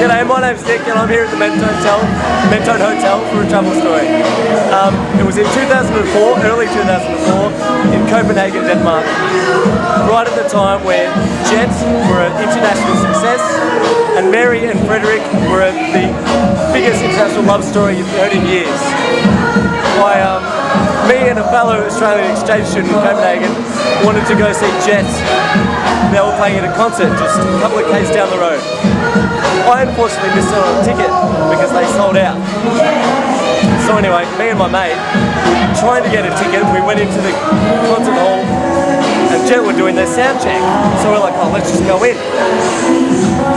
G'day, my name's Nick and I'm here at the Menton Hotel for a travel story. It was in 2004, early 2004, in Copenhagen, Denmark. Right at the time when Jet were an international success and Mary and Frederick were the biggest international love story you've heard in years. Me and a fellow Australian exchange student in Copenhagen wanted to go see Jet. They were playing at a concert just a couple of k's down the road. I unfortunately missed out on a ticket because they sold out. So anyway, me and my mate were trying to get a ticket. We went into the concert hall and Jet were doing their sound check. So we're like, oh, let's just go in.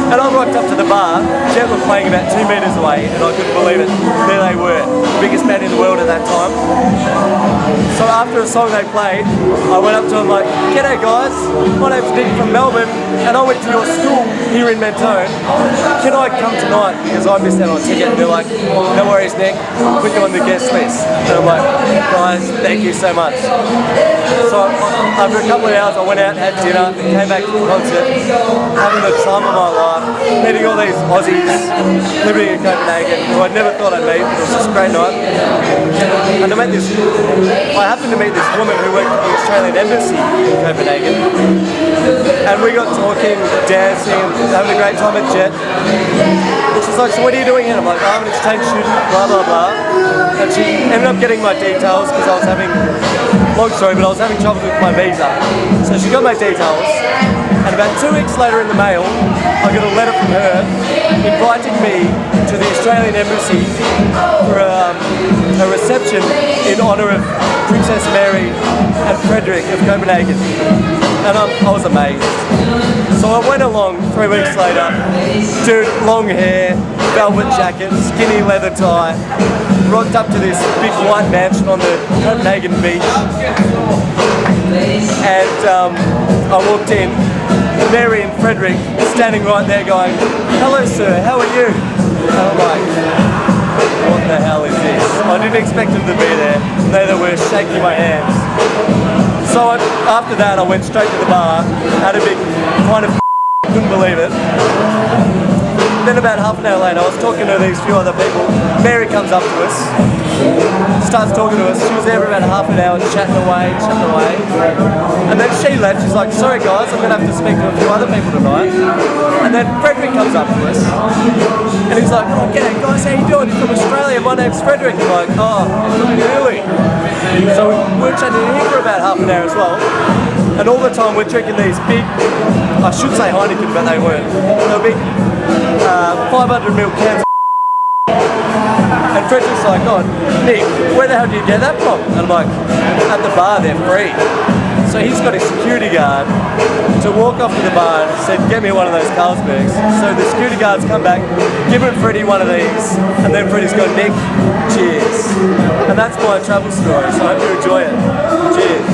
And I rocked up to the bar. Jet were playing about 2 meters away and I couldn't believe it. There they were, the biggest band in the world at that time. So after a song they played, I went up to them like, "G'day guys, my name's Nick from Melbourne and I went to your school here in Menton. Can I come tonight because I missed out on a ticket?" And they're like, "No worries Nick, we'll put you on the guest list." And I'm like, "Guys, thank you so much." So after a couple of hours I went out and had dinner, came back to the concert, having the time of my life, meeting all these Aussies living in Copenhagen who I'd never thought I'd meet. It was just a great night. And I happened to meet this woman who worked at the Australian Embassy in Copenhagen. And we got talking, dancing, having a great time at Jet. And she's like, "So what are you doing here?" I'm like, "Oh, I'm an exchange student, blah, blah, blah." And she ended up getting my details because I was having, long story, but I was having trouble with my visa. So she got my details. And about 2 weeks later in the mail, I got a letter from her inviting me to the Australian Embassy for a reception in honour of Princess Mary and Frederick of Copenhagen. And I was amazed. So I went along 3 weeks later, dude, long hair, velvet jacket, skinny leather tie, rocked up to this big white mansion on the Copenhagen beach. And I walked in, Mary and Frederick standing right there going, "Hello sir, how are you?" And I'm like, what the hell is this? I didn't expect them to be there. They were shaking my hands. So after that I went straight to the bar, had a big kind of couldn't believe it. Then about half an hour later I was talking to these few other people. Mary comes up to us, starts talking to us. She was there for about half an hour chatting away. And then she left. She's like, "Sorry guys, I'm going to have to speak to a few other people tonight." And then Frederick comes up to us and he's like, "Oh, g'day guys, how you doing? You're from Australia, my name's Frederick." I'm like, "Oh, really?" So we were chatting here for about half an hour as well. And all the time we're drinking these big, I should say Heineken, but they weren't. They were big 500ml cans. And Frederick's like, "Oh, Nick, where the hell do you get that from?" And I'm like, "At the bar, they're free." So he's got a security guard to walk off to the bar and said, "Get me one of those Carlsbergs." So the security guards come back, giving Freddie one of these, and then Freddie's got, "Nick, cheers." And that's my travel story, so I hope you enjoy it. Cheers.